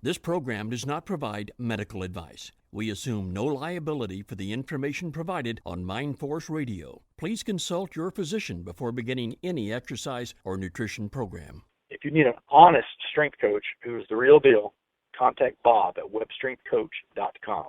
This program does not provide medical advice. We assume no liability for the information provided on MindForce Radio. Please consult your physician before beginning any exercise or nutrition program. If you need an honest strength coach who is the real deal, contact Bob at webstrengthcoach.com.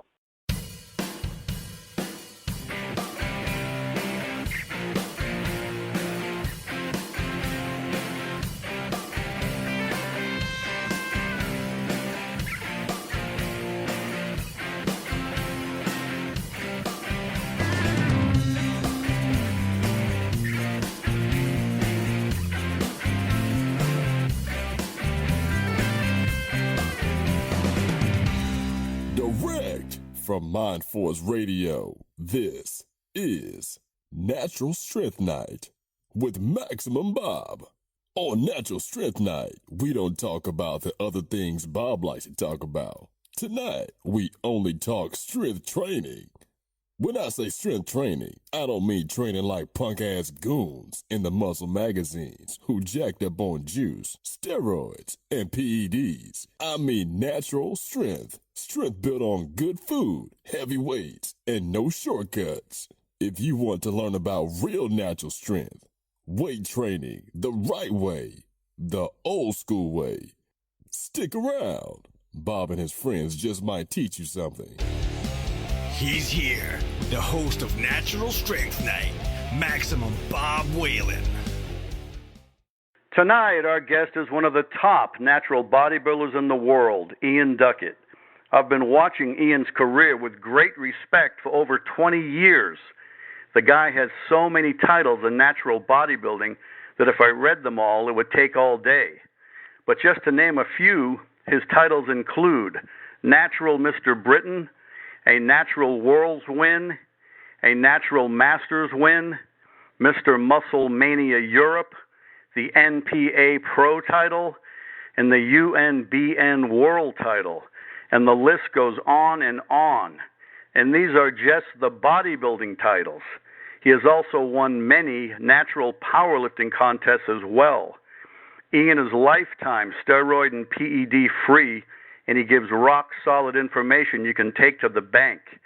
Direct from MindForce Radio, this is Natural Strength Night with Maximum Bob. On Natural Strength Night, we don't talk about the other things Bob likes to talk about. Tonight, we only talk strength training. When I say strength training, I don't mean training like punk-ass goons in the muscle magazines who jacked up on juice, steroids, and PEDs. I mean natural strength. Strength built on good food, heavy weights, and no shortcuts. If you want to learn about real natural strength, weight training the right way, the old school way, stick around. Bob and his friends just might teach you something. He's here, the host of Natural Strength Night, Maximum Bob Whelan. Tonight, our guest is one of the top natural bodybuilders in the world, Ian Duckett. I've been watching Ian's career with great respect for over 20 years. The guy has so many titles in natural bodybuilding that if I read them all, it would take all day. But just to name a few, his titles include Natural Mr. Britain, a Natural Worlds win, a Natural Masters win, Mr. Muscle Mania Europe, the NPA Pro Title, and the UNBN World Title. And the list goes on and on. And these are just the bodybuilding titles. He has also won many natural powerlifting contests as well. Ian is lifetime steroid and PED free, and he gives rock-solid information you can take to the bank.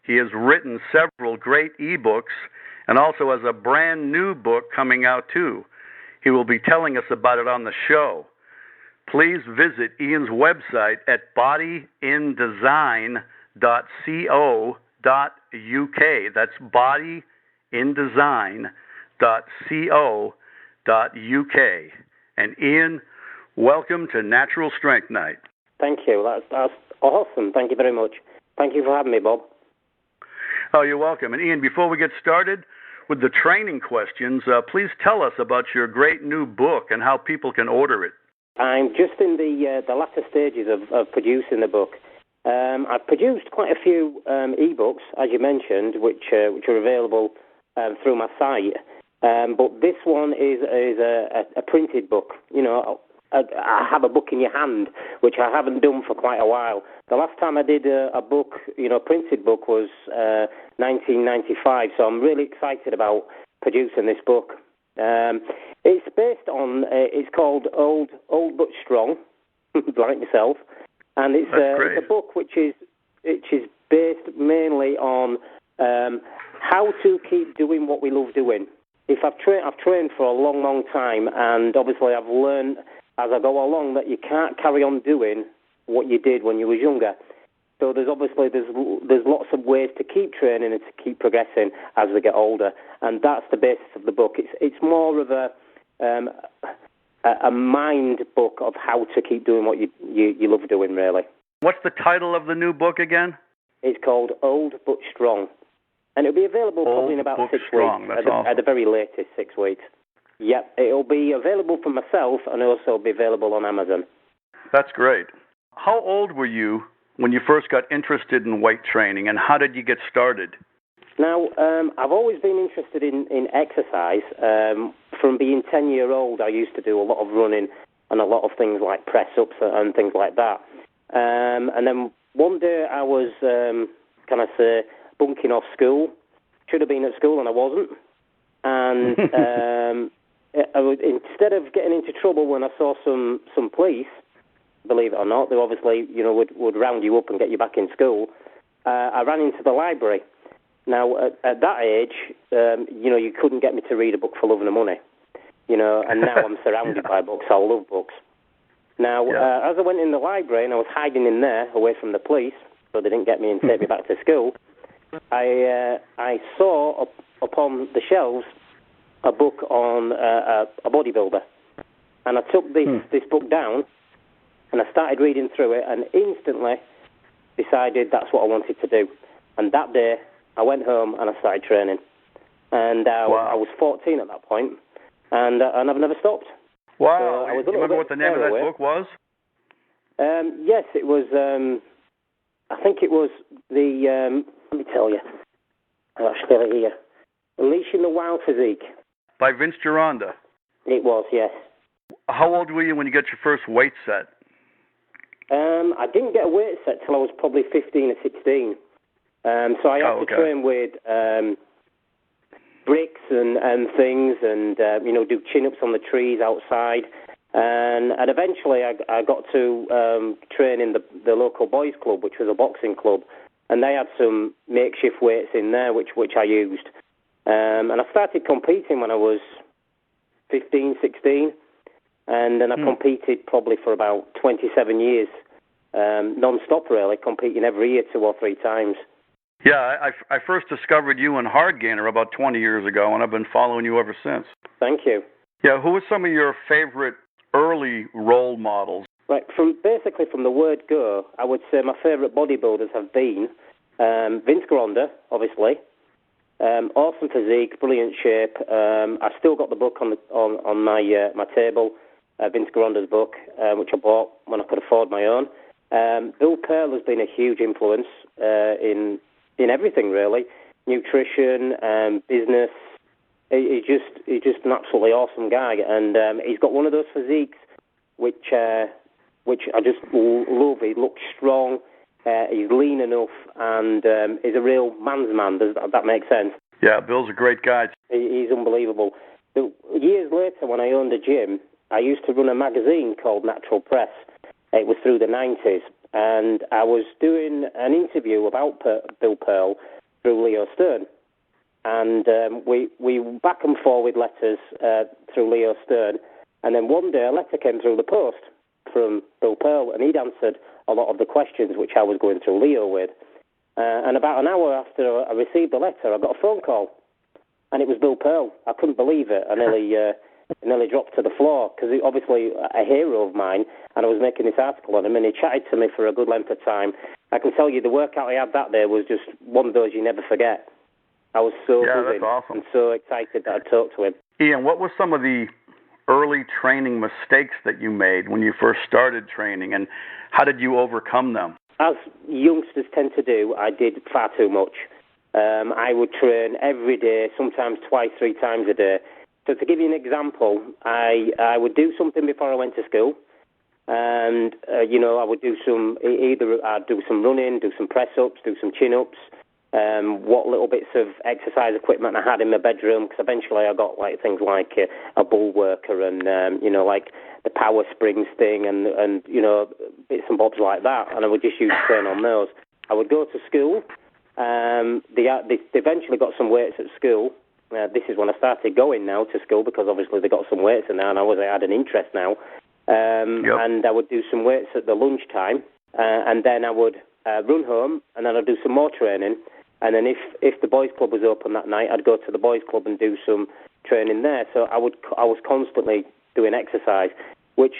He has written several great ebooks and also has a brand new book coming out too. He will be telling us about it on the show. Please visit Ian's website at bodyindesign.co.uk. That's bodyindesign.co.uk. And Ian, welcome to Natural Strength Night. Thank you. That's awesome. Thank you very much. Thank you for having me, Bob. Oh, you're welcome. And Ian, before we get started with the training questions, please tell us about your great new book and how people can order it. I'm just in the latter stages of producing the book. I've produced quite a few ebooks, as you mentioned, which are available through my site. But this one is a printed book. You know, I have a book in your hand, which I haven't done for quite a while. The last time I did a book, printed book, was 1995, so I'm really excited about producing this book. It's based on, it's called Old But Strong, like myself, and it's a book which is based mainly on how to keep doing what we love doing. I've trained for a long, long time, and obviously I've learned as I go along that you can't carry on doing what you did when you was younger. So there's lots of ways to keep training and to keep progressing as we get older, and that's the basis of the book. It's more of a mind book of how to keep doing what you love doing, really. What's the title of the new book again? It's called Old But Strong, and it'll be available probably in about 6 weeks. At the very latest, 6 weeks. Yep, it'll be available for myself and also be available on Amazon. That's great. How old were you when you first got interested in weight training, and how did you get started? Now, I've always been interested in exercise. From being 10-year-old, I used to do a lot of running and a lot of things like press-ups and things like that. And then one day I was, bunking off school. Should have been at school and I wasn't. And instead of getting into trouble when I saw some police, believe it or not. They obviously, would round you up and get you back in school. I ran into the library. Now, at that age, you couldn't get me to read a book for love and money. And now I'm surrounded by books. I love books. Now, as I went in the library and I was hiding in there away from the police, so they didn't get me and take me back to school, I saw upon the shelves a book on a bodybuilder. And I took this book down and I started reading through it and instantly decided that's what I wanted to do. And that day, I went home and I started training. And I was 14 at that point, and I've never stopped. Wow. So Do you remember what the name of that book was? Yes, it was, I think it was let me tell you. I'll actually have it here. Unleashing the Wild Physique. By Vince Gironda. It was, yes. How old were you when you got your first weight set? I didn't get a weight set till I was probably 15 or 16. So I had to train with bricks and things and, do chin-ups on the trees outside. And eventually I got to train in the local boys' club, which was a boxing club. And they had some makeshift weights in there, which I used. And I started competing when I was 15, 16. And then I competed probably for about 27 years, non-stop really, competing every year 2 or 3 times. Yeah, I first discovered you in Hardgainer about 20 years ago, and I've been following you ever since. Thank you. Yeah, who are some of your favorite early role models? Right, from the word go, I would say my favorite bodybuilders have been Vince Gironda, obviously. Awesome physique, brilliant shape. I've still got the book on my table, Vince Gironda's book, which I bought when I could afford my own. Bill Pearl has been a huge influence in everything really, nutrition, business. He's just an absolutely awesome guy, and he's got one of those physiques which I just love. He looks strong, he's lean enough, and he's a real man's man. Does that make sense? Yeah, Bill's a great guy. He's unbelievable. So, years later, when I owned a gym, I used to run a magazine called Natural Press. It was through the 90s, and I was doing an interview about Bill Pearl through Leo Stern. And we back and forward letters through Leo Stern, and then one day a letter came through the post from Bill Pearl, and he'd answered a lot of the questions which I was going through Leo with. And about an hour after I received the letter, I got a phone call, and it was Bill Pearl. I couldn't believe it. I nearly dropped to the floor, because he's obviously a hero of mine, and I was making this article on him, and he chatted to me for a good length of time. I can tell you the workout I had that day was just one of those you never forget. I was so buzzing and so excited that I talked to him. Ian, what were some of the early training mistakes that you made when you first started training, and how did you overcome them? As youngsters tend to do, I did far too much. I would train every day, sometimes 2-3 times a day. So to give you an example, I would do something before I went to school, and I would do I'd do some running, do some press-ups, do some chin-ups, what little bits of exercise equipment I had in my bedroom, because eventually I got things like a bull worker and like the power springs thing and bits and bobs like that, and I would just use train on those. I would go to school. They eventually got some weights at school. This is when I started going now to school, because obviously they got some weights in there, and I had an interest now. And I would do some weights at the lunchtime, and then I would run home, and then I'd do some more training. And then if the boys' club was open that night, I'd go to the boys' club and do some training there. So I was constantly doing exercise, which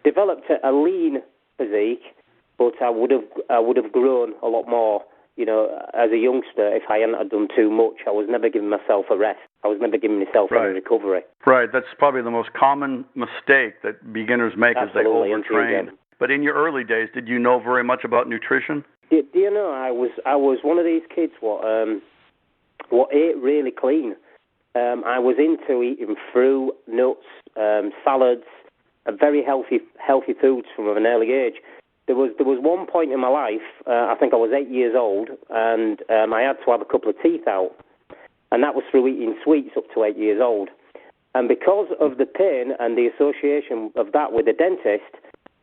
developed a lean physique, but I would have grown a lot more. As a youngster, if I hadn't done too much, I was never giving myself a rest. I was never giving myself any recovery. Right, that's probably the most common mistake that beginners make. Absolutely, as they overtrain. But in your early days, did you know very much about nutrition? Do you know, I was one of these kids what ate really clean. I was into eating fruit, nuts, salads, very healthy foods from an early age. There was one point in my life, I think I was 8 years old, and I had to have a couple of teeth out, and that was through eating sweets up to 8 years old. And because of the pain and the association of that with the dentist,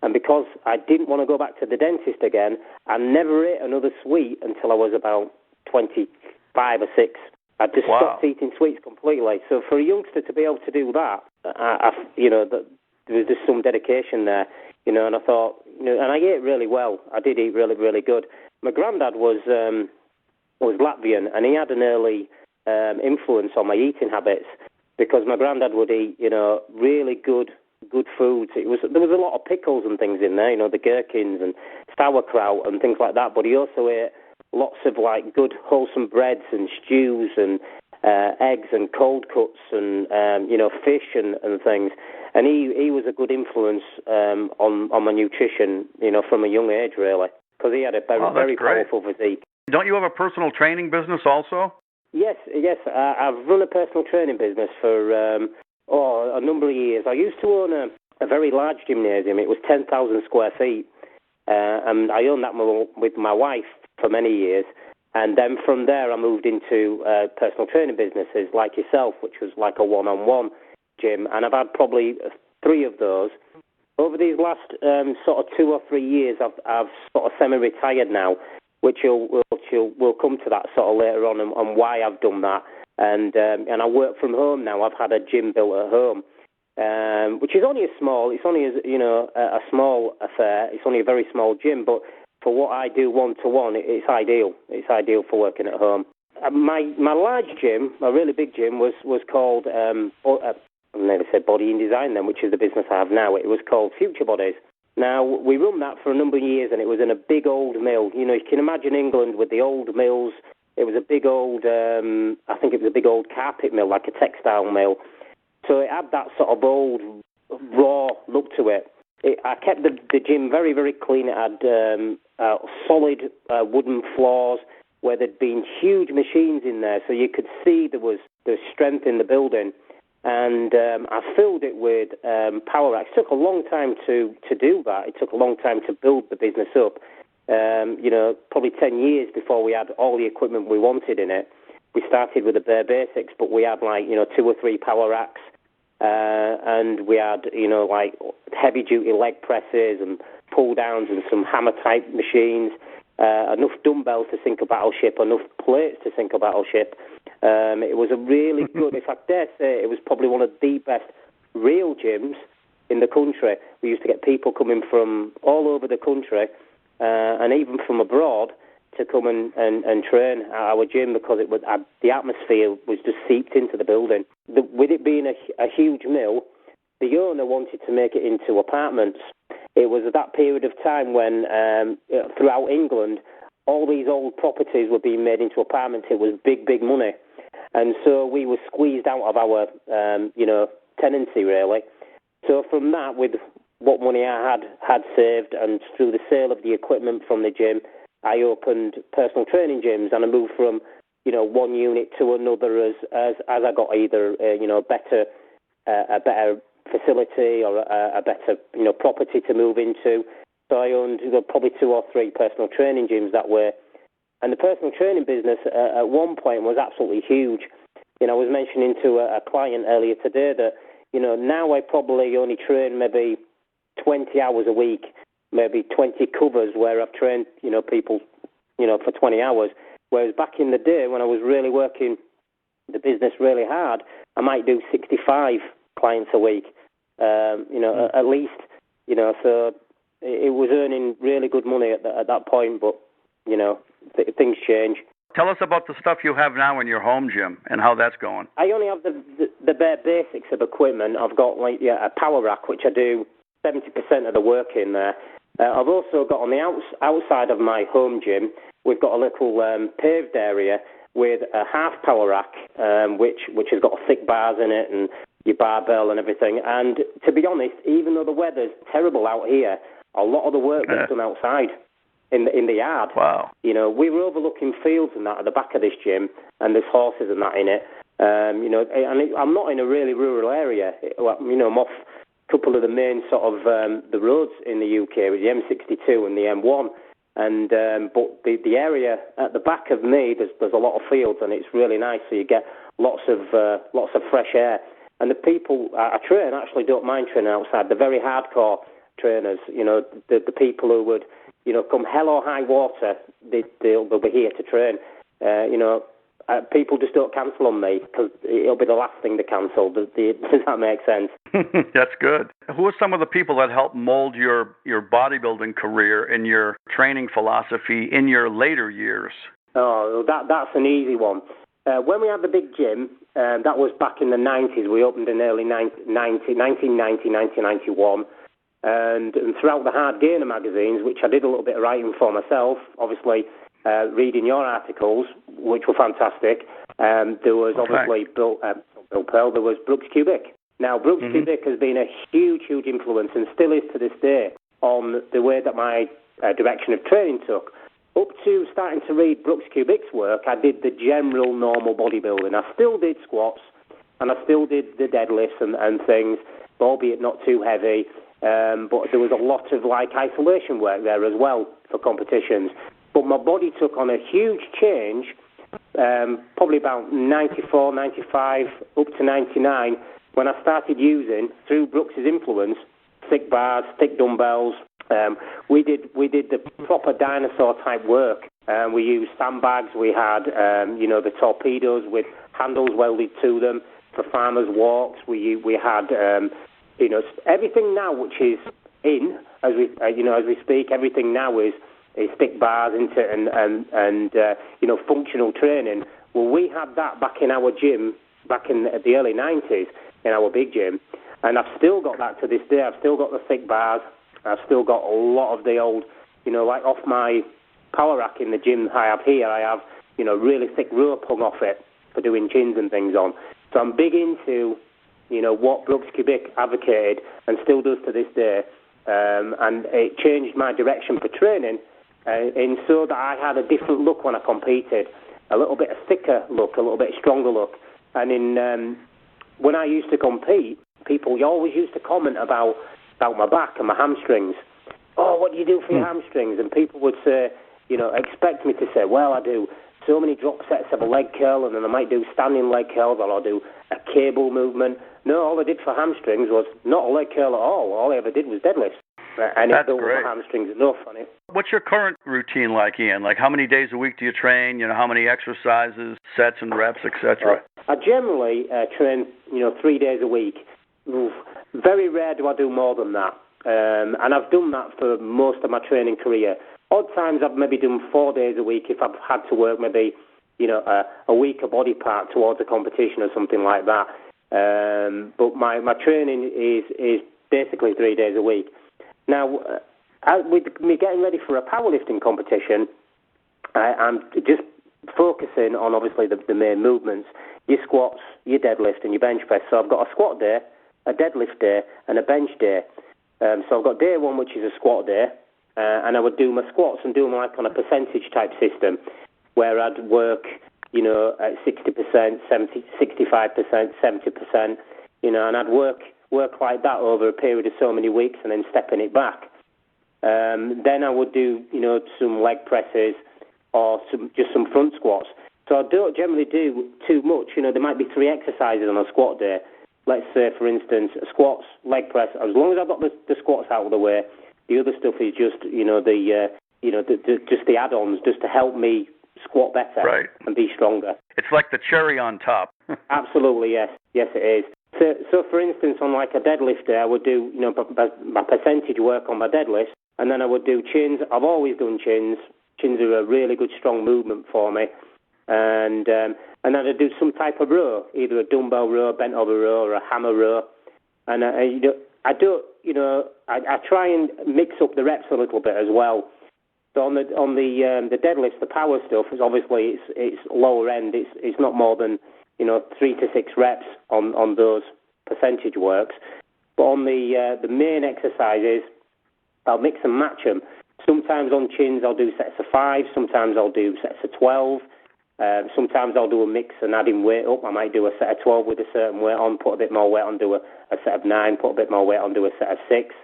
And because I didn't want to go back to the dentist again, I never ate another sweet until I was about 25 or 6. I just stopped eating sweets completely. So for a youngster to be able to do that, there was just some dedication there, and I thought, and I ate really well. I did eat really, really good. My granddad was Latvian, and he had an early influence on my eating habits because my granddad would eat, really good foods. There was a lot of pickles and things in there, the gherkins and sauerkraut and things like that. But he also ate lots of good wholesome breads and stews and eggs and cold cuts and fish and things. And he was a good influence on my nutrition, from a young age really, because he had a very powerful physique. Don't you have a personal training business also? Yes. I've run a personal training business for a number of years. I used to own a very large gymnasium. It was 10,000 square feet, and I owned that with my wife for many years. And then from there, I moved into personal training businesses like yourself, which was like a one-on-one gym. And I've had probably 3 of those. Over these last sort of 2 or 3 years, I've sort of semi-retired now, which we'll come to that sort of later on why I've done that. And I work from home now. I've had a gym built at home, which is only a small affair. It's only a very small gym, but for what I do one-to-one, it's ideal. It's ideal for working at home. My large gym, my really big gym, was called, I never said Body in Design then, which is the business I have now. It was called Future Bodies. Now, we run that for a number of years, and it was in a big old mill. You can imagine England with the old mills. It was a big old, I think it was a big old carpet mill, like a textile mill. So it had that sort of old, raw look to it. I kept the gym very, very clean. It had solid wooden floors where there'd been huge machines in there, so you could see there was strength in the building. And I filled it with power racks. It took a long time to do that. It took a long time to build the business up. Probably 10 years before we had all the equipment we wanted in it. We started with the bare basics, but we had 2 or 3 power racks. And we had, heavy-duty leg presses and pull-downs and some hammer-type machines, enough dumbbells to sink a battleship, enough plates to sink a battleship. It was a really good, if I dare say, it was probably one of the best real gyms in the country. We used to get people coming from all over the country and even from abroad to come and train at our gym because it was the atmosphere was just seeped into the building. With it being a huge mill, the owner wanted to make it into apartments. It was at that period of time when throughout England, all these old properties were being made into apartments. It was big, big money. And so we were squeezed out of our, tenancy, really. So from that, with what money I had saved and through the sale of the equipment from the gym, I opened personal training gyms, and I moved from, one unit to another as I got either, a better facility or a better, property to move into. So I owned probably 2 or 3 personal training gyms that way. And the personal training business at one point was absolutely huge. I was mentioning to a client earlier today that, now I probably only train maybe 20 hours a week, maybe 20 covers where I've trained, people, for 20 hours. Whereas back in the day when I was really working the business really hard, I might do 65 clients a week, at least, so it was earning really good money at that point, but, things change. Tell us about the stuff you have now in your home gym and how that's going. I only have the bare basics of equipment. I've got a power rack, which I do 70% of the work in there. I've also got on the outside of my home gym, we've got a little paved area with a half power rack, which has got thick bars in it and your barbell and everything. And to be honest, even though the weather's terrible out here, a lot of the work gets done outside in the yard. Wow. We were overlooking fields and that at the back of this gym, and there's horses and that in it. And I'm not in a really rural area. I'm off a couple of the main sort of the roads in the UK, with the M62 and the M1. And but the area at the back of me, there's a lot of fields, and it's really nice. So you get lots of fresh air. And the people I train actually don't mind training outside. They're very hardcore. trainers. The people who would, come hell or high water, they'll be here to train. People just don't cancel on me because it'll be the last thing to cancel. Does that make sense? That's good. Who are some of the people that helped mold your bodybuilding career and your training philosophy in your later years? Oh, that's an easy one. When we had the big gym, that was back in the 90s. We opened in early 1991. And throughout the hardgainer-magazines, which I did a little bit of writing for myself, obviously reading your articles, which were fantastic, there was obviously Bill Pearl, there was brooks-kubik. Now, brooks-kubik has been a huge, huge influence and still is to this day on the way that my direction of training took. Up to starting to read brooks-kubik's work, I did the general normal bodybuilding. I still did squats, and I still did the deadlifts and things, albeit not too heavy. But there was a lot of isolation work there as well for competitions. But my body took on a huge change, probably about 94, 95, up to 99, when I started using, through Brooks' influence, thick bars, thick dumbbells. We did the proper dinosaur type work. We used sandbags. We had the torpedoes with handles welded to them for farmers' walks. We had everything now which is in as we speak. Everything now is thick bars and functional training. Well, we had that back in our gym back in the early 90s in our big gym, and I've still got that to this day. I've still got the thick bars. I've still got a lot of the old, off my power rack in the gym I have here, I have, really thick rope hung off it for doing chins and things on. So I'm big into, what brooks-kubik advocated and still does to this day. And it changed my direction for training in so that I had a different look when I competed, a little bit thicker look, a little bit stronger look. And when I used to compete, people always used to comment about my back and my hamstrings. Oh, what do you do for your hamstrings? And people would say, expect me to say, well, I do so many drop sets of a leg curl, and then I might do standing leg curls, or I'll do a cable movement. No, all I did for hamstrings was not a leg curl at all. All I ever did was deadlifts. And it built my hamstrings enough on it. What's your current routine like, Ian? Like, how many days a week do you train? How many exercises, sets and reps, etc.? I generally train, 3 days a week. Very rare do I do more than that. And I've done that for most of my training career. Odd times I've maybe done 4 days a week if I've had to work maybe, a weaker body part towards a competition or something like that. But my training is basically 3 days a week. Now, with me getting ready for a powerlifting competition, I'm just focusing on obviously the main movements, your squats, your deadlift and your bench press. So I've got a squat day, a deadlift day and a bench day. So I've got day one, which is a squat day, and I would do my squats and do them like on a percentage type system, where I'd work, at 60%, 70, 65%, 70%, and I'd work like that over a period of so many weeks and then stepping it back. Then I would do, some leg presses or just some front squats. So I don't generally do too much. There might be 3 exercises on a squat day. Let's say, for instance, squats, leg press. As long as I've got the squats out of the way, the other stuff is just, just the add-ons, just to help me squat better and be stronger. It's like the cherry on top. Absolutely, yes. Yes, it is. So, for instance, on like a deadlift day, I would do, my percentage work on my deadlift, and then I would do chins. I've always done chins. Chins are a really good, strong movement for me. And then I'd do some type of row, either a dumbbell row, bent over row, or a hammer row. And I try and mix up the reps a little bit as well. So on the deadlifts, the power stuff is obviously it's lower end. It's not more than 3 to 6 reps on those percentage works. But on the main exercises, I'll mix and match them. Sometimes on chins I'll do sets of 5. Sometimes I'll do sets of 12. Sometimes I'll do a mix and adding weight up. I might do a set of 12 with a certain weight on, put a bit more weight on, do a set of 9, put a bit more weight on, do a set of 6.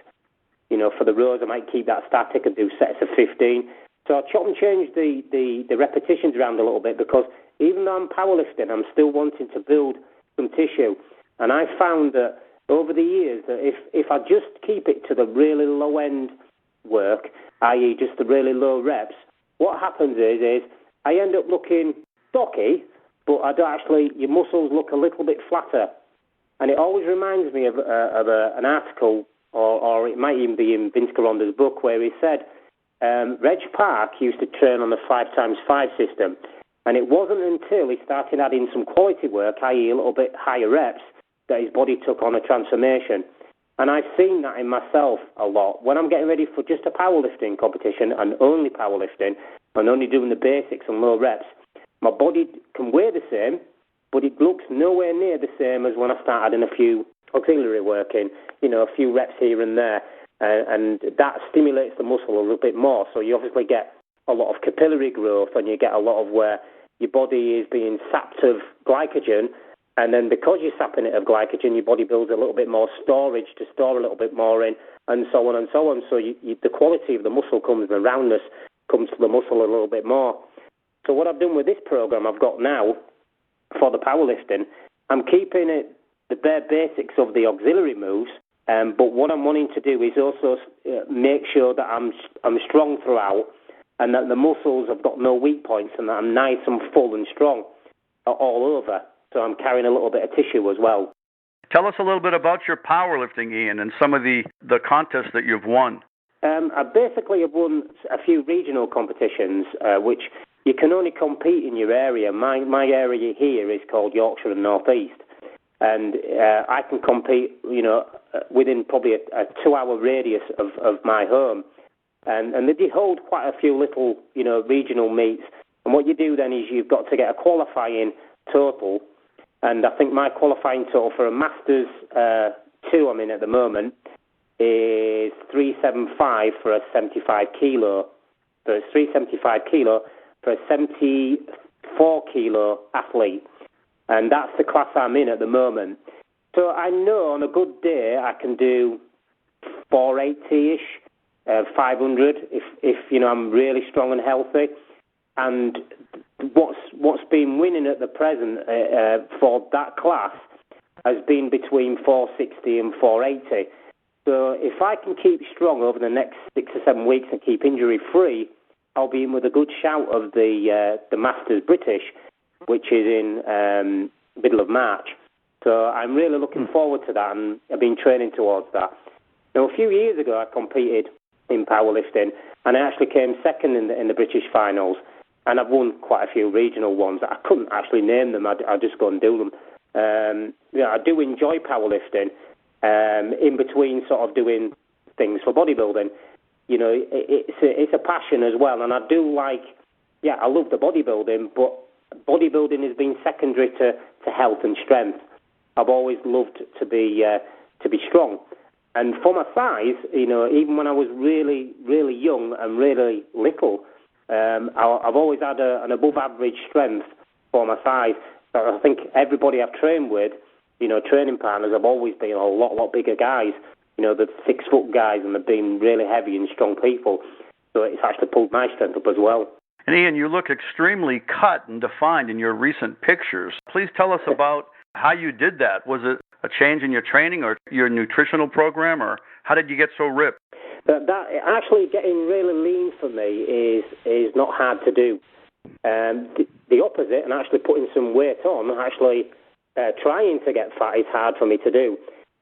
For the rows I might keep that static and do sets of 15. So I'll chop and change the repetitions around a little bit, because even though I'm powerlifting, I'm still wanting to build some tissue. And I found that over the years that if I just keep it to the really low-end work, i.e. just the really low reps, what happens is I end up looking stocky, but your muscles look a little bit flatter. And it always reminds me of an article, or it might even be in Vince Caronda's book, where he said Reg Park used to train on the 5x5 system, and it wasn't until he started adding some quality work, i.e. a little bit higher reps, that his body took on a transformation. And I've seen that in myself a lot. When I'm getting ready for just a powerlifting competition, and only powerlifting, and only doing the basics and low reps, my body can weigh the same, but it looks nowhere near the same as when I start adding a few auxiliary work in, a few reps here and there. And that stimulates the muscle a little bit more. So you obviously get a lot of capillary growth, and you get a lot of where your body is being sapped of glycogen. And then because you're sapping it of glycogen, your body builds a little bit more storage to store a little bit more in, and so on and so on. So the quality of the muscle comes, the roundness comes to the muscle a little bit more. So what I've done with this program I've got now for the powerlifting, I'm keeping it the bare basics of the auxiliary moves, but what I'm wanting to do is also make sure that I'm strong throughout, and that the muscles have got no weak points, and that I'm nice and full and strong all over. So I'm carrying a little bit of tissue as well. Tell us a little bit about your powerlifting, Ian, and some of the contests that you've won. I basically have won a few regional competitions, which you can only compete in your area. My area here is called Yorkshire and North East, and I can compete, within probably a 2-hour radius of my home. And they hold quite a few little, regional meets. And what you do then is you've got to get a qualifying total. And I think my qualifying total for a Masters 2 I'm in at the moment is 375 for a 75 kilo. So it's 375 kilo for a 74 kilo athlete. And that's the class I'm in at the moment. So I know on a good day I can do 480-ish, 500 if I'm really strong and healthy. And what's been winning at the present for that class has been between 460 and 480. So if I can keep strong over the next 6 or 7 weeks and keep injury free, I'll be in with a good shout of the Masters British, which is in middle of March. So I'm really looking forward to that, and I've been training towards that. Now, a few years ago, I competed in powerlifting, and I actually came second in the British finals. And I've won quite a few regional ones. I couldn't actually name them. I just go and do them. I do enjoy powerlifting in between sort of doing things for bodybuilding. It's a passion as well. And I do I love the bodybuilding, but bodybuilding has been secondary to health and strength. I've always loved to be strong. And for my size, even when I was really, really young and really little, I've always had an above-average strength for my size. I think everybody I've trained with, training partners, have always been a lot bigger guys. The 6-foot guys, and they've been really heavy and strong people. So it's actually pulled my strength up as well. And Ian, you look extremely cut and defined in your recent pictures. Please tell us about how you did that. Was it a change in your training or your nutritional program, or how did you get so ripped? That actually getting really lean for me is not hard to do. The opposite, and actually putting some weight on, actually trying to get fat is hard for me to do.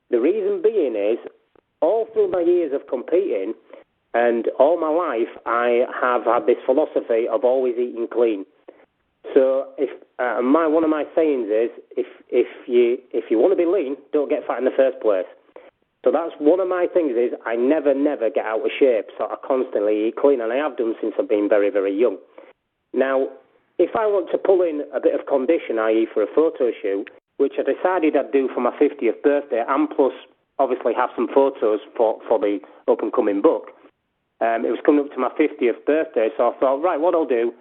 The reason being is, all through my years of competing and all my life, I have had this philosophy of always eating clean. So one of my sayings is, if you want to be lean, don't get fat in the first place. So that's one of my things is I never get out of shape. So I constantly eat clean, and I have done since I've been very, very young. Now, if I want to pull in a bit of condition, i.e. for a photo shoot, which I decided I'd do for my 50th birthday, and plus obviously have some photos for the up-and-coming book, it was coming up to my 50th birthday, so I thought, right, what I'll do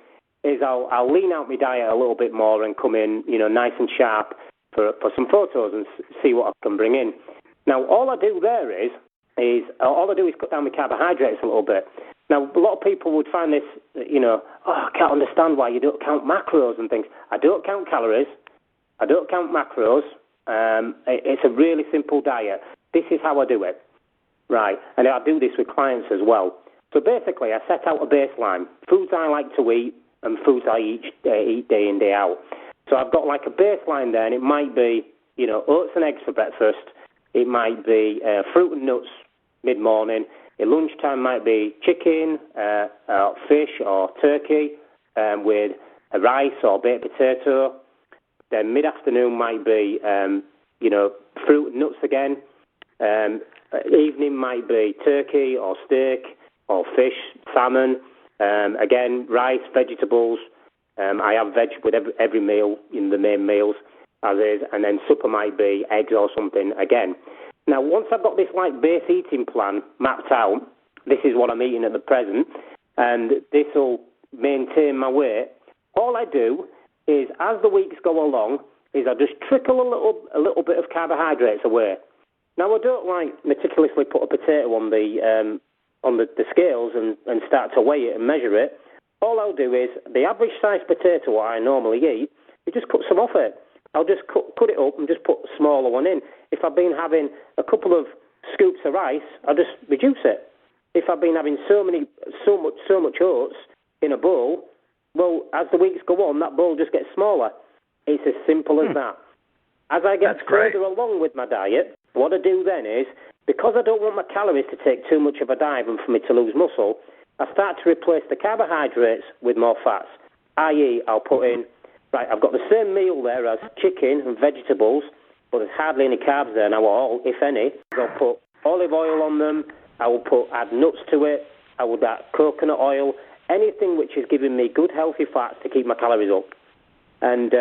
is I'll lean out my diet a little bit more and come in, nice and sharp for some photos and see what I can bring in. Now, all I do there is cut down my carbohydrates a little bit. Now, a lot of people would find this, I can't understand why you don't count macros and things. I don't count calories, I don't count macros, It's a really simple diet. This is how I do it, right? And I do this with clients as well. So basically, I set out a baseline, foods I like to eat and foods I eat day in, day out. So I've got like a baseline there, and it might be, oats and eggs for breakfast. It might be fruit and nuts mid-morning. At lunchtime might be chicken, fish or turkey with a rice or baked potato. Then mid-afternoon might be, fruit and nuts again. Evening might be turkey or steak or fish, salmon. Again, rice, vegetables. I have veg with every meal in the main meals, as is. And then supper might be eggs or something again. Now, once I've got this base eating plan mapped out, this is what I'm eating at the present, and this will maintain my weight. All I do is, as the weeks go along, is I just trickle a little bit of carbohydrates away. Now, I don't meticulously put a potato on the scales and start to weigh it and measure it. All I'll do is, the average size potato what I normally eat, you just cut some off it. I'll just cut it up and just put a smaller one in. If I've been having a couple of scoops of rice, I'll just reduce it. If I've been having so much oats in a bowl, well, as the weeks go on, that bowl just gets smaller. It's as simple as that. As I get further along with my diet, what I do then is, because I don't want my calories to take too much of a dive and for me to lose muscle, I start to replace the carbohydrates with more fats, i.e. I'll put in, I've got the same meal there as chicken and vegetables, but there's hardly any carbs there now at all, if any. I'll put olive oil on them, I will add nuts to it, I would add coconut oil, anything which is giving me good healthy fats to keep my calories up. And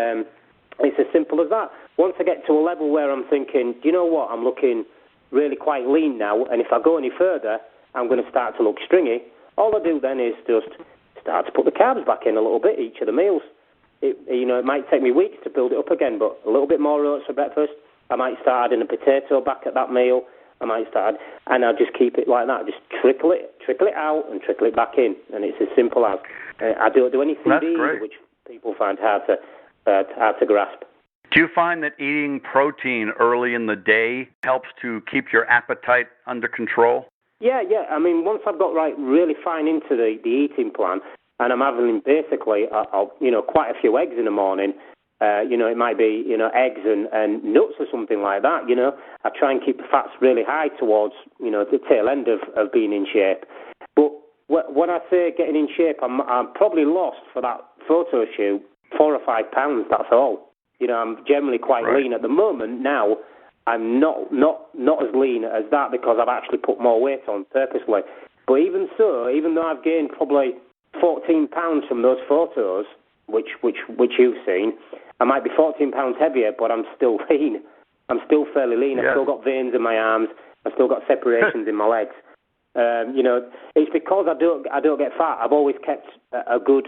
it's as simple as that. Once I get to a level where I'm thinking, do you know what, I'm looking really quite lean now, and if I go any further, I'm going to start to look stringy, all I do then is just start to put the carbs back in a little bit each of the meals. It might take me weeks to build it up again, but a little bit more oats for breakfast. I might start adding a potato back at that meal. And I'll just keep it like that. Just trickle it out and trickle it back in, and it's as simple as. I don't do anything either, which people find hard to grasp. Do you find that eating protein early in the day helps to keep your appetite under control? Yeah. I mean, once I've got really fine into the eating plan, and I'm having basically, quite a few eggs in the morning. It might be, eggs and nuts or something like that, I try and keep the fats really high towards, the tail end of being in shape. But when I say getting in shape, I'm probably lost for that photo shoot 4 or 5 pounds, that's all. I'm generally quite lean at the moment. Now, I'm not as lean as that because I've actually put more weight on purposely. But even so, even though I've gained probably 14 pounds from those photos, which you've seen, I might be 14 pounds heavier, but I'm still lean. I'm still fairly lean. I've still got veins in my arms. I've still got separations in my legs. It's because I don't get fat. I've always kept a good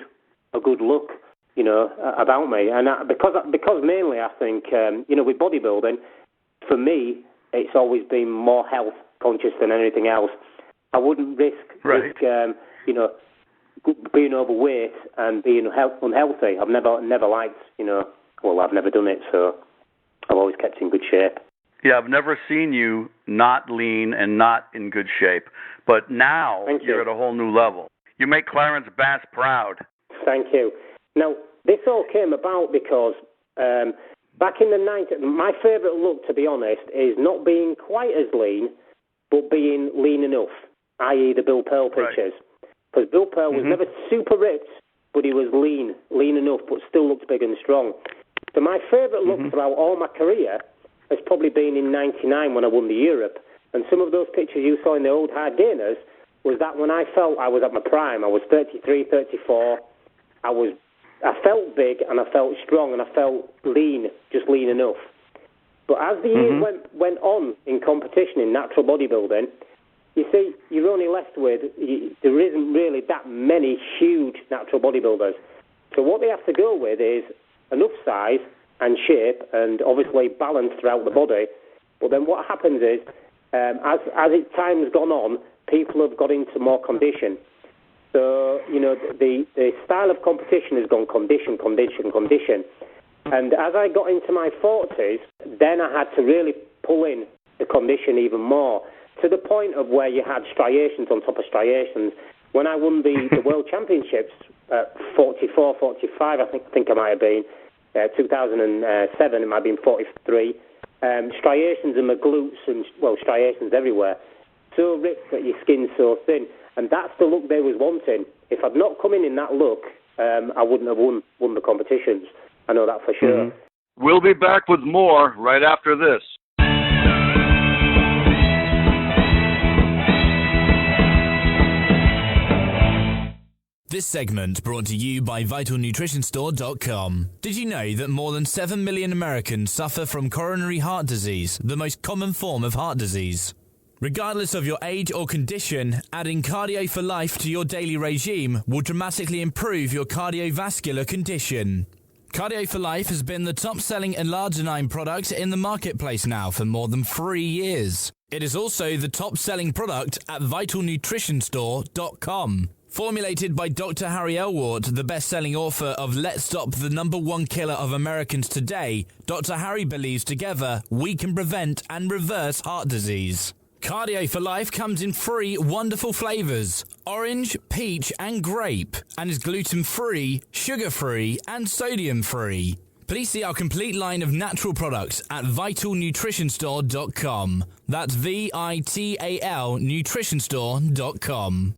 look, about me. And because mainly I think, with bodybuilding, for me, it's always been more health conscious than anything else. I wouldn't risk being overweight and being unhealthy. I've never liked, I've never done it, so I've always kept in good shape. Yeah, I've never seen you not lean and not in good shape, but now you're at a whole new level. You make Clarence Bass proud. Thank you. Now, this all came about because back in the 90s, my favourite look, to be honest, is not being quite as lean, but being lean enough, i.e. the Bill Pearl pictures. Because Bill Pearl was never super ripped, but he was lean enough, but still looked big and strong. So my favourite look throughout all my career has probably been in '99 when I won the Europe. And some of those pictures you saw in the old hard gainers was that when I felt I was at my prime. I was 33, 34. I felt big and I felt strong and I felt lean, just lean enough. But as the years went on in competition in natural bodybuilding, you see, you're only left with, there isn't really that many huge natural bodybuilders. So what they have to go with is enough size and shape and obviously balance throughout the body. But then what happens is, as time has gone on, people have got into more condition. So, the style of competition has gone condition. And as I got into my 40s, then I had to really pull in the condition even more, to the point of where you had striations on top of striations. When I won the World Championships at 44, 45, I think I might have been, 2007, it might have been 43, striations in my glutes and, striations everywhere. So ripped that your skin's so thin. And that's the look they was wanting. If I'd not come in that look, I wouldn't have won the competitions. I know that for sure. Mm-hmm. We'll be back with more right after this. This segment brought to you by VitalNutritionStore.com. Did you know that more than 7 million Americans suffer from coronary heart disease, the most common form of heart disease? Regardless of your age or condition, adding Cardio for Life to your daily regime will dramatically improve your cardiovascular condition. Cardio for Life has been the top-selling L-arginine product in the marketplace now for more than 3 years. It is also the top-selling product at VitalNutritionStore.com. Formulated by Dr. Harry Elwart, the best-selling author of Let's Stop the #1 Killer of Americans Today, Dr. Harry believes together we can prevent and reverse heart disease. Cardio for Life comes in 3 wonderful flavors: orange, peach, and grape, and is gluten-free, sugar-free, and sodium-free. Please see our complete line of natural products at VitalNutritionStore.com. That's VITAL Nutritionstore.com.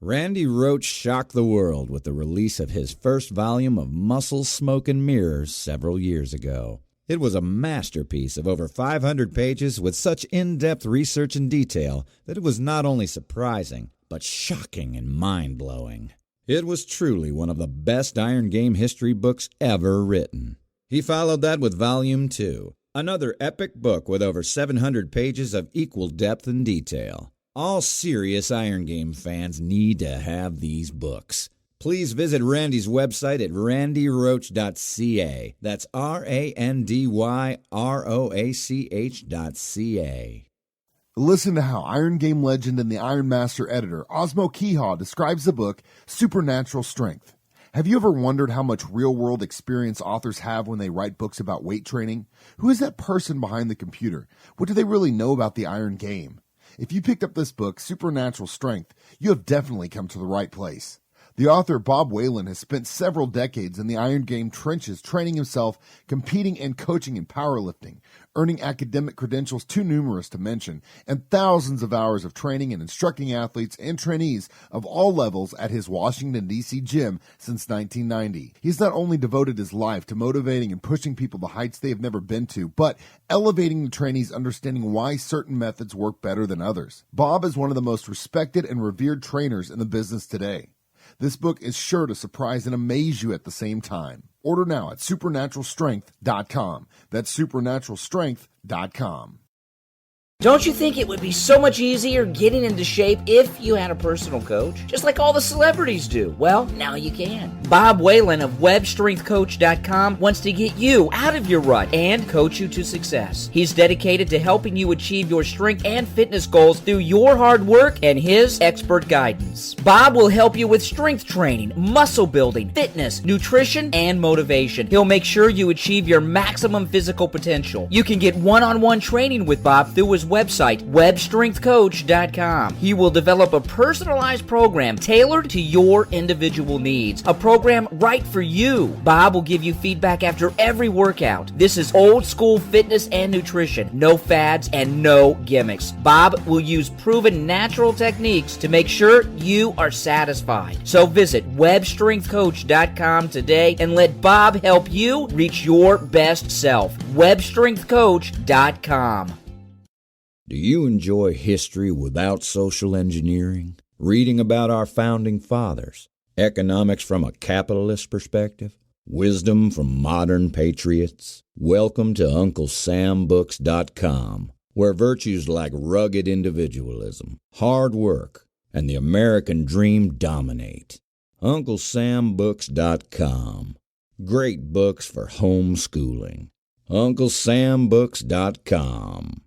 Randy Roach shocked the world with the release of his first volume of Muscle, Smoke, and Mirrors several years ago. It was a masterpiece of over 500 pages with such in-depth research and detail that it was not only surprising, but shocking and mind-blowing. It was truly one of the best Iron Game history books ever written. He followed that with Volume 2, another epic book with over 700 pages of equal depth and detail. All serious Iron Game fans need to have these books. Please visit Randy's website at randyroach.ca. That's RANDYROACH.ca. Listen to how Iron Game legend and the Iron Master editor Osmo Kehaw describes the book Supernatural Strength. Have you ever wondered how much real-world experience authors have when they write books about weight training? Who is that person behind the computer? What do they really know about the Iron Game? If you picked up this book, Supernatural Strength, you have definitely come to the right place. The author, Bob Whelan, has spent several decades in the Iron Game trenches training himself, competing and coaching in powerlifting, earning academic credentials too numerous to mention, and thousands of hours of training and instructing athletes and trainees of all levels at his Washington, D.C. gym since 1990. He's not only devoted his life to motivating and pushing people to heights they have never been to, but elevating the trainees' understanding why certain methods work better than others. Bob is one of the most respected and revered trainers in the business today. This book is sure to surprise and amaze you at the same time. Order now at supernaturalstrength.com. That's supernaturalstrength.com. Don't you think it would be so much easier getting into shape if you had a personal coach? Just like all the celebrities do. Well, now you can. Bob Whelan of webstrengthcoach.com wants to get you out of your rut and coach you to success. He's dedicated to helping you achieve your strength and fitness goals through your hard work and his expert guidance. Bob will help you with strength training, muscle building, fitness, nutrition, and motivation. He'll make sure you achieve your maximum physical potential. You can get one-on-one training with Bob through his website, webstrengthcoach.com. He will develop a personalized program tailored to your individual needs, a program right for you. Bob will give you feedback after every workout. This is old school fitness and nutrition, no fads and no gimmicks. Bob will use proven natural techniques to make sure you are satisfied. So visit webstrengthcoach.com today and let Bob help you reach your best self. webstrengthcoach.com. Do you enjoy history without social engineering? Reading about our founding fathers? Economics from a capitalist perspective? Wisdom from modern patriots? Welcome to UncleSamBooks.com, where virtues like rugged individualism, hard work, and the American dream dominate. UncleSamBooks.com. Great books for homeschooling. UncleSamBooks.com.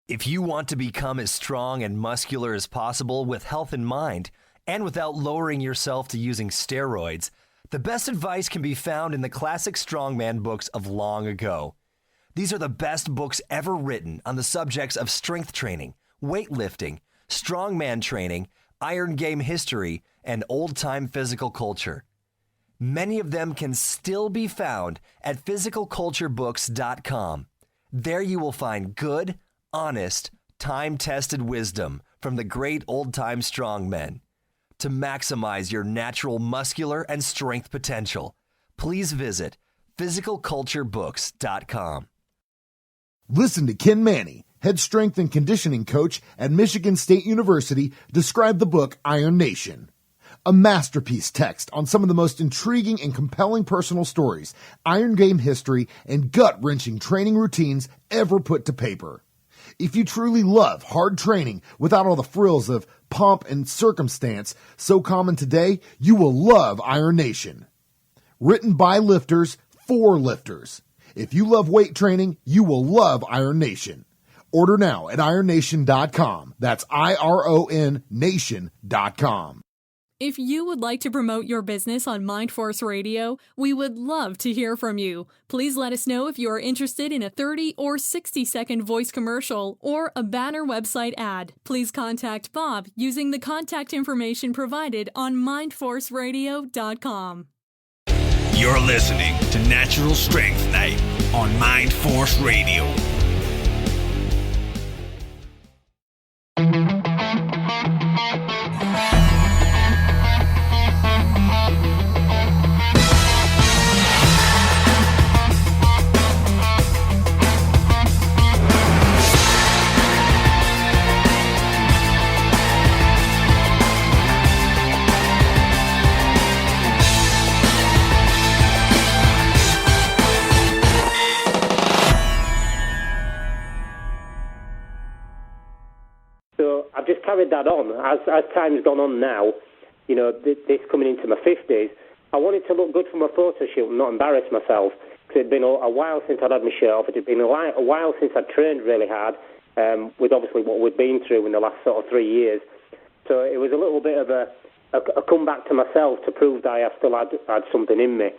If you want to become as strong and muscular as possible with health in mind, and without lowering yourself to using steroids, The best advice can be found in the classic strongman books of long ago. These are the best books ever written on the subjects of strength training, weightlifting, strongman training, iron game history, and old-time physical culture. Many of them can still be found at physicalculturebooks.com. There you will find good, honest, time-tested wisdom from the great old-time strongmen. To maximize your natural muscular and strength potential, please visit physicalculturebooks.com. Listen to Ken Manny, head strength and conditioning coach at Michigan State University, describe the book Iron Nation. A masterpiece text on some of the most intriguing and compelling personal stories, iron game history, and gut-wrenching training routines ever put to paper. If you truly love hard training without all the frills of pomp and circumstance so common today, you will love Iron Nation. Written by lifters for lifters. If you love weight training, you will love Iron Nation. Order now at ironnation.com. That's IRON Nation.com. If you would like to promote your business on Mindforce Radio, we would love to hear from you. Please let us know if you are interested in a 30 or 60-second voice commercial or a banner website ad. Please contact Bob using the contact information provided on mindforceradio.com. You're listening to Natural Strength Night on Mindforce Radio. I've just carried that on. As time's gone on now, you know, this coming into my 50s, I wanted to look good for my photo shoot and not embarrass myself, because it had been a while since I'd had my shirt off. It had been a while since I'd trained really hard, with obviously what we'd been through in the last sort of 3 years. So it was a little bit of a comeback to myself to prove that I still had something in me.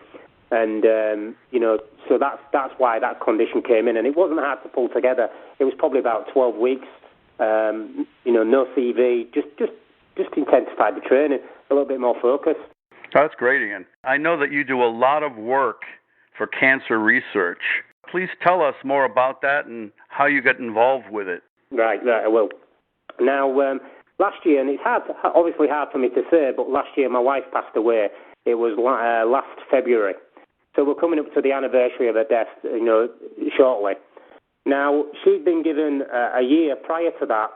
And, you know, so that's why that condition came in. And it wasn't hard to pull together. It was probably about 12 weeks. You know, no CV, just intensified the training, a little bit more focus. That's great, Ian. I know that you do a lot of work for cancer research. Please tell us more about that and how you get involved with it. Right, I will. Now, last year, and it's obviously hard for me to say, but last year my wife passed away. It was last February. So we're coming up to the anniversary of her death, you know, shortly. Now, she'd been given a year prior to that,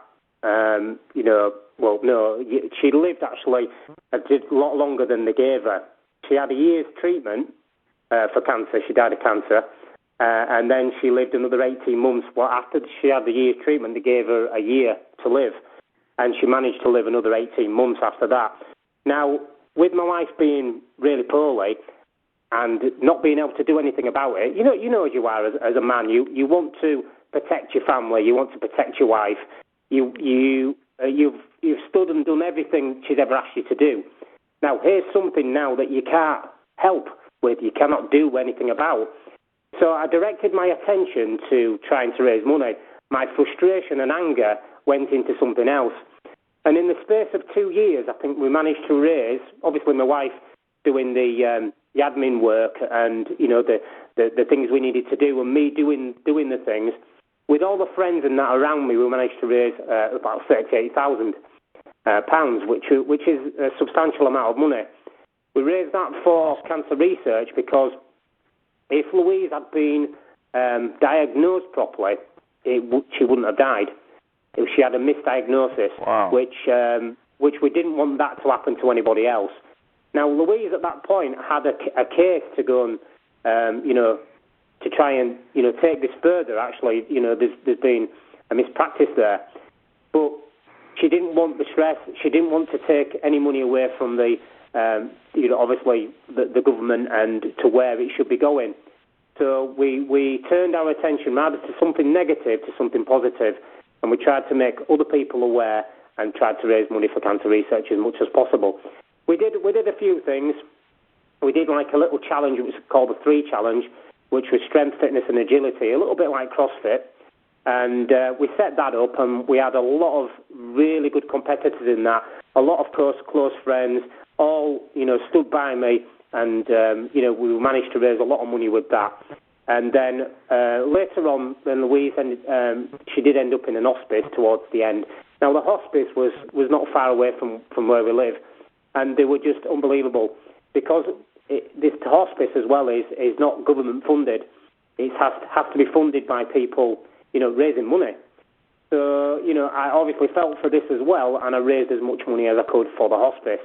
you know, well, no, she lived actually a lot longer than they gave her. She had a year's treatment for cancer. She died of cancer. And then she lived another 18 months. Well, after she had the year's treatment, they gave her a year to live. And she managed to live another 18 months after that. Now, with my wife being really poorly, and not being able to do anything about it, you know as you are as a man, you want to protect your family, you want to protect your wife, you've stood and done everything she's ever asked you to do. Now here's something now that you can't help with, you cannot do anything about. So I directed my attention to trying to raise money. My frustration and anger went into something else, and in the space of 2 years, I think we managed to raise. Obviously, my wife doing the admin work and, you know, the things we needed to do, and me doing the things. With all the friends and that around me, we managed to raise about £38,000, which is a substantial amount of money. We raised that for cancer research because if Louise had been diagnosed properly, she wouldn't have died. If she had a misdiagnosis, wow. which we didn't want that to happen to anybody else. Now, Louise at that point had a case to go and, you know, to try and, you know, take this further. Actually, you know, there's been a mispractice there. But she didn't want the stress. She didn't want to take any money away from the, you know, obviously the government and to where it should be going. So we turned our attention rather to something negative to something positive, and we tried to make other people aware and tried to raise money for cancer research as much as possible. We did a few things. we did like a little challenge. It was called the 3 Challenge, which was strength, fitness, and agility, a little bit like CrossFit. And we set that up, and we had a lot of really good competitors in that, a lot of close friends, all, stood by me, and, we managed to raise a lot of money with that. And then later on, then Louise, she did end up in an hospice towards the end. Now, the hospice was not far away from where we live, and they were just unbelievable, because this hospice as well is not government funded. It has to be funded by people, raising money. So, I obviously felt for this as well, and I raised as much money as I could for the hospice.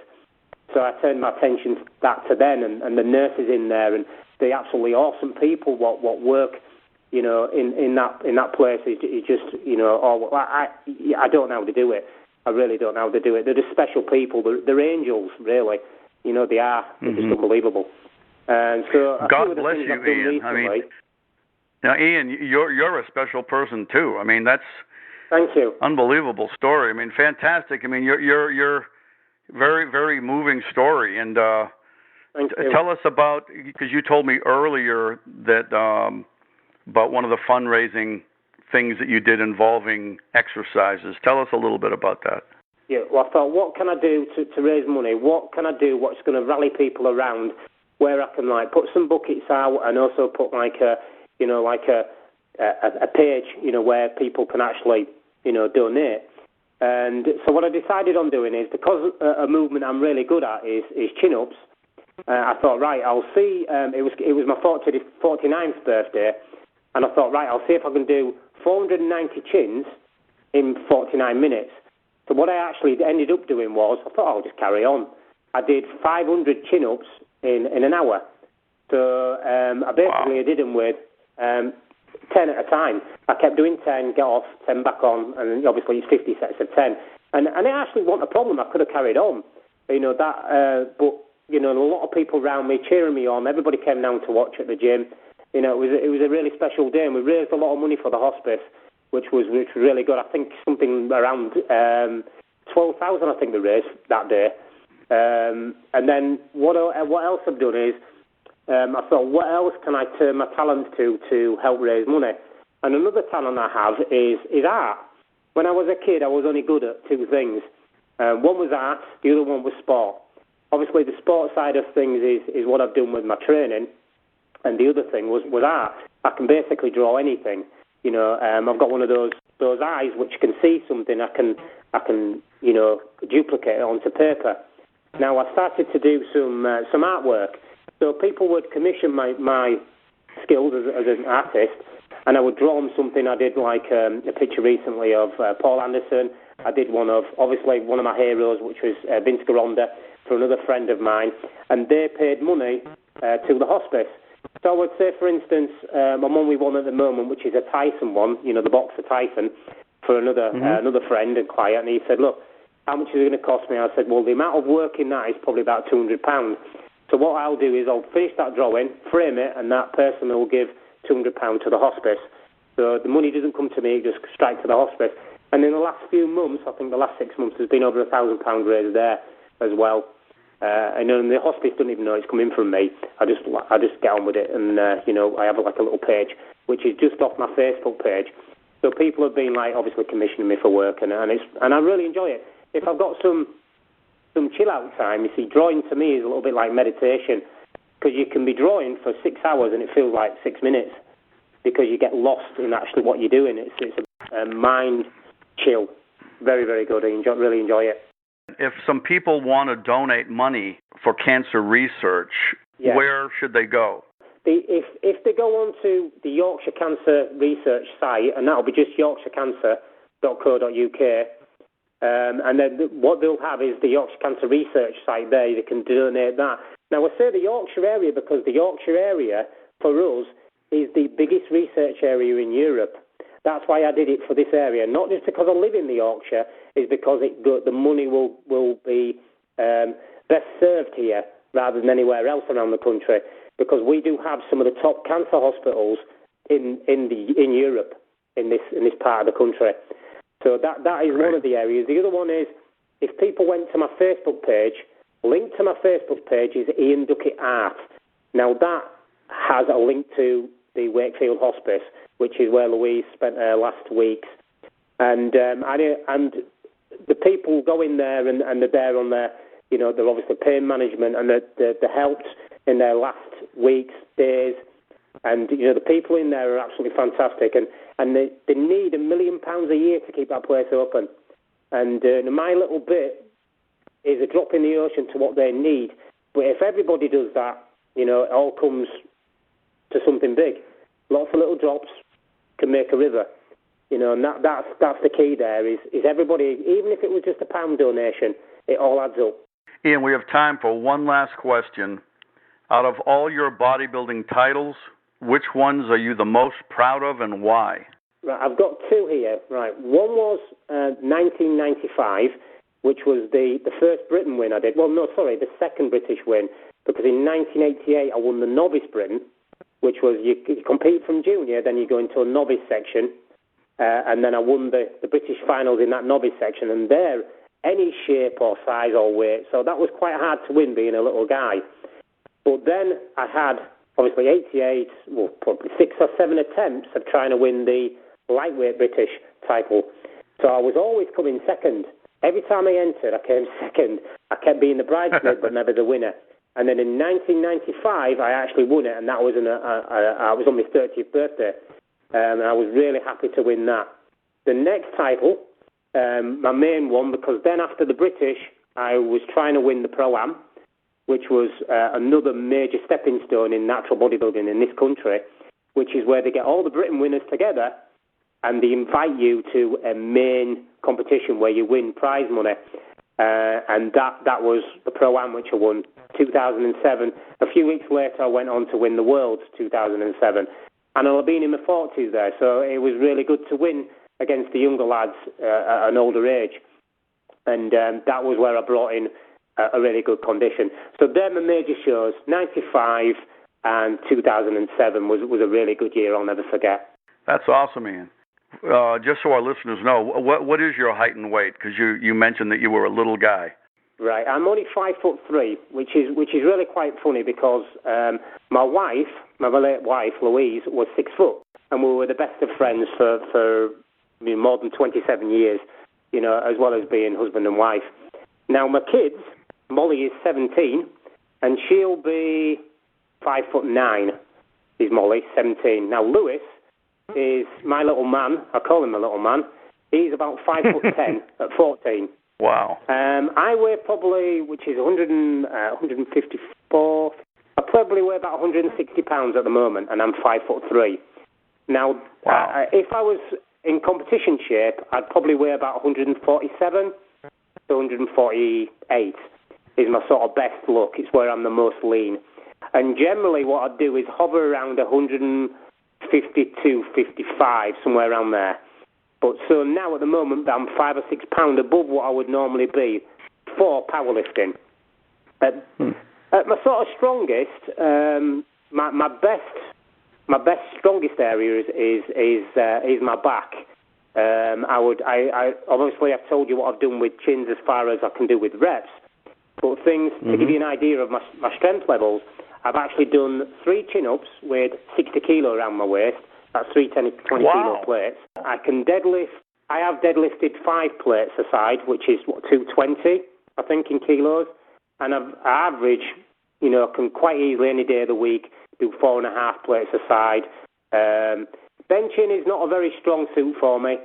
So I turned my attention to them and the nurses in there, and the absolutely awesome people what work, in that place is just, I don't know how to do it. I really don't know how to do it. They're just special people. They're angels, really. They are. They're just unbelievable. And so God bless you, Ian. Recently, now, Ian, you're a special person too. That's thank you. Unbelievable story. Fantastic. You're very, very moving story. And tell us about, because you told me earlier that about one of the fundraising things that you did involving exercises. Tell us a little bit about that. Yeah, well, I thought, what can I do to raise money? What can I do? What's going to rally people around? Where I can put some buckets out, and also put a page, where people can actually, donate. And so what I decided on doing is, because a movement I'm really good at is chin-ups. I thought, right, I'll see. It was my 49th birthday, and I thought, right, I'll see if I can do 490 chins in 49 minutes. So what I actually ended up doing was, I thought I'll just carry on. I did 500 chin-ups in an hour. So I basically did them with 10 at a time. I kept doing 10, get off, 10 back on, and obviously it's 50 sets of 10. And it actually wasn't a problem. I could have carried on, but a lot of people around me cheering me on. Everybody came down to watch at the gym. It was a really special day, and we raised a lot of money for the hospice, which was really good. I think something around 12,000. I think we raised that day. And then what else I've done is I thought, what else can I turn my talent to help raise money? And another talent I have is art. When I was a kid, I was only good at 2 things. One was art, the other one was sport. Obviously, the sport side of things is what I've done with my training, and the other thing was art. I can basically draw anything. I've got one of those eyes which can see something. I can duplicate it onto paper. Now I started to do some artwork. So people would commission my skills as an artist, and I would draw them something. I did a picture recently of Paul Anderson. I did one of, obviously, one of my heroes, which was Vince Garonda, for another friend of mine, and they paid money to the hospice. So I would say, for instance, I'm on with one at the moment, which is a Tyson one, the boxer Tyson, for another friend and client, and he said, look, how much is it going to cost me? I said, well, the amount of work in that is probably about £200. So what I'll do is I'll finish that drawing, frame it, and that person will give £200 to the hospice. So the money doesn't come to me, it just straight to the hospice. And in the last few months, I think the last 6 months, there's been over £1,000 raised there as well. And the hospice doesn't even know it's coming from me. I just get on with it, and I have a little page which is just off my Facebook page. So people have been obviously commissioning me for work, and I really enjoy it. If I've got some chill out time, you see, drawing to me is a little bit like meditation, because you can be drawing for 6 hours and it feels like 6 minutes, because you get lost in actually what you're doing. It's a mind chill, very, very good. I really enjoy it. If some people want to donate money for cancer research, where should they go? If they go on to the Yorkshire Cancer Research site, and that'll be just yorkshirecancer.co.uk, and then what they'll have is the Yorkshire Cancer Research site there. They can donate that. Now, I say the Yorkshire area because the Yorkshire area, for us, is the biggest research area in Europe. That's why I did it for this area, not just because I live in the Yorkshire, is because the money will be best served here rather than anywhere else around the country, because we do have some of the top cancer hospitals in Europe, in this part of the country. So that is one of the areas. The other one is, if people went to my Facebook page, Link to my Facebook page is Ian Duckett Art. Now, that has a link to the Wakefield Hospice, which is where Louise spent her last weeks. And the people go in there and they're there on their, they're obviously pain management, and they're helped in their last weeks, days. And, the people in there are absolutely fantastic. And they need £1 million a year to keep that place open. And my little bit is a drop in the ocean to what they need. But if everybody does that, it all comes to something big. Lots of little drops can make a river. And that's the key there, is everybody, even if it was just a £1 donation, it all adds up. Ian, we have time for one last question. Out of all your bodybuilding titles, which ones are you the most proud of and why? Right, I've got two here. Right, one was 1995, which was the first Britain win I did. Well, no, sorry, the second British win, because in 1988 I won the novice Britain, which was you compete from junior, then you go into a novice section, and then I won the British finals in that novice section, and there, any shape or size or weight, so that was quite hard to win being a little guy. But then I had, obviously, 88, well, probably 6 or 7 attempts of trying to win the lightweight British title. So I was always coming second. Every time I entered, I came second. I kept being the bridesmaid, but never the winner. And then in 1995, I actually won it, and that was I was on my 30th birthday. And I was really happy to win that. The next title, my main one, because then after the British, I was trying to win the Pro-Am, which was another major stepping stone in natural bodybuilding in this country, which is where they get all the Britain winners together and they invite you to a main competition where you win prize money. And that was the Pro-Am, which I won 2007. A few weeks later, I went on to win the Worlds 2007. And I've been in my 40s there, so it was really good to win against the younger lads at an older age. And that was where I brought in a really good condition. So they're my major shows. 95 and 2007 was a really good year I'll never forget. That's awesome, Ian. Just so our listeners know, what is your height and weight? Because you mentioned that you were a little guy. Right, I'm only 5'3", which is really quite funny because my late wife Louise was 6 foot, and we were the best of friends for more than 27 years, as well as being husband and wife. Now my kids, Molly is 17, and she'll be 5'9". Is Molly 17? Now Lewis is my little man. I call him my little man. He's about 5'10" at 14. Wow. I weigh probably, which is 154. I probably weigh about 160 pounds at the moment, and I'm 5'3". Now, wow. If I was in competition shape, I'd probably weigh about 147 to 148 is my sort of best look. It's where I'm the most lean. And generally what I do is hover around 152, 55, somewhere around there. But so now at the moment I'm 5 or 6 pounds above what I would normally be for powerlifting. At my sort of strongest, my best strongest area is my back. I obviously I've told you what I've done with chins as far as I can do with reps. But things to give you an idea of my strength levels, I've actually done 3 chin-ups with 60 kilo around my waist. That's 3 20 kilo plates. I can deadlift. I have deadlifted 5 plates aside, which is 220, I think, in kilos. And I average, can quite easily any day of the week do 4.5 plates aside. Benching is not a very strong suit for me.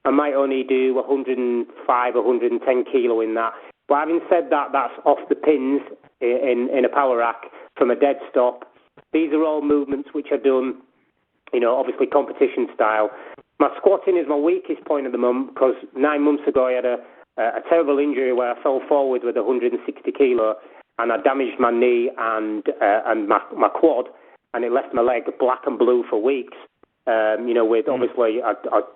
I might only do 105, 110 kilo in that. But having said that, that's off the pins in a power rack from a dead stop. These are all movements which are done, obviously competition style. My squatting is my weakest point at the moment because 9 months ago I had a terrible injury where I fell forward with 160 kilo and I damaged my knee and my quad, and it left my leg black and blue for weeks. With obviously I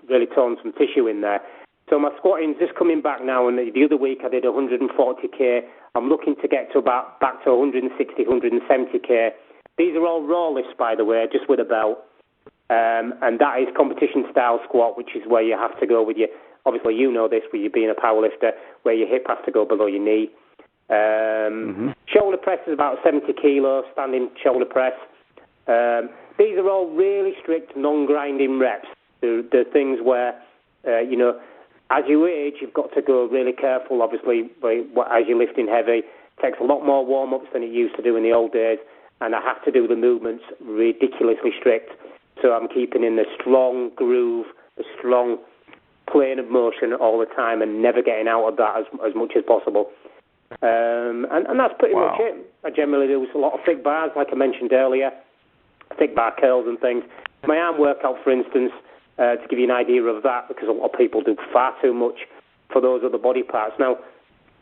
really torn some tissue in there. So my squatting's just coming back now, and the other week I did 140k. I'm looking to get to back to 160, 170k. These are all raw lifts, by the way, just with a belt. And that is competition-style squat, which is where you have to go with your, obviously you know this, with you being a powerlifter, where your hip has to go below your knee. Shoulder press is about 70 kilos, standing shoulder press. These are all really strict, non-grinding reps. They're things where, as you age, you've got to go really careful, obviously, as you're lifting heavy. It takes a lot more warm-ups than it used to do in the old days, and I have to do the movements ridiculously strict. So I'm keeping in the strong groove, the strong plane of motion all the time and never getting out of that as much as possible. And that's pretty much it. I generally do a lot of thick bars, like I mentioned earlier, thick bar curls and things. My arm workout, for instance, to give you an idea of that, because a lot of people do far too much for those other body parts. Now,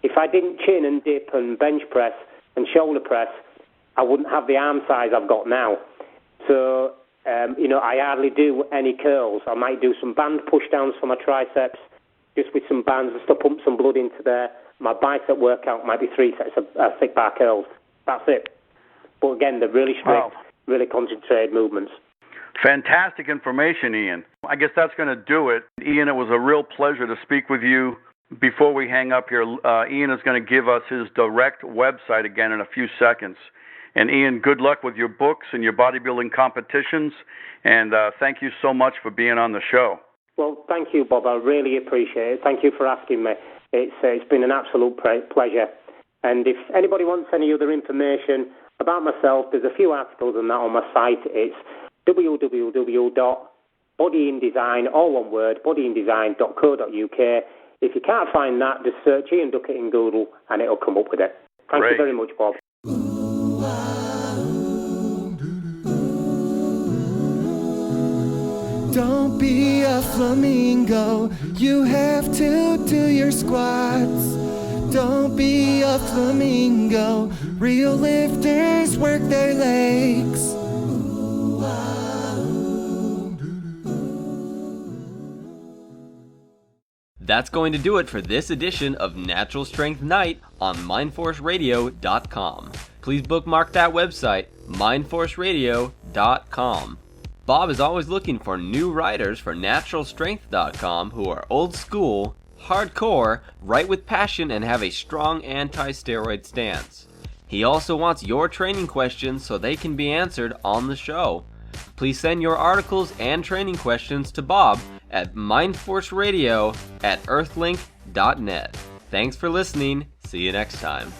if I didn't chin and dip and bench press and shoulder press, I wouldn't have the arm size I've got now. So, I hardly do any curls. I might do some band push-downs for my triceps, just with some bands just to pump some blood into there. My bicep workout might be 3 sets of thick bar curls. That's it. But again, they're really strict, really concentrated movements. Fantastic information, Ian. I guess that's going to do it. Ian, it was a real pleasure to speak with you. Before we hang up here, Ian is going to give us his direct website again in a few seconds. And Ian, good luck with your books and your bodybuilding competitions. And thank you so much for being on the show. Well, thank you, Bob. I really appreciate it. Thank you for asking me. It's been an absolute pleasure. And if anybody wants any other information about myself, there's a few articles on that on my site. It's www.bodyindesign, all one word, bodyindesign.co.uk. If you can't find that, just search Ian Duckett in Google and it'll come up with it. Thank you very much, Bob. Don't be a flamingo, you have to do your squats. Don't be a flamingo, real lifters work their legs. That's going to do it for this edition of Natural Strength Night on mindforceradio.com. Please bookmark that website, mindforceradio.com. Bob is always looking for new writers for naturalstrength.com who are old school, hardcore, write with passion, and have a strong anti-steroid stance. He also wants your training questions so they can be answered on the show. Please send your articles and training questions to Bob at mindforceradio@earthlink.net. Thanks for listening. See you next time.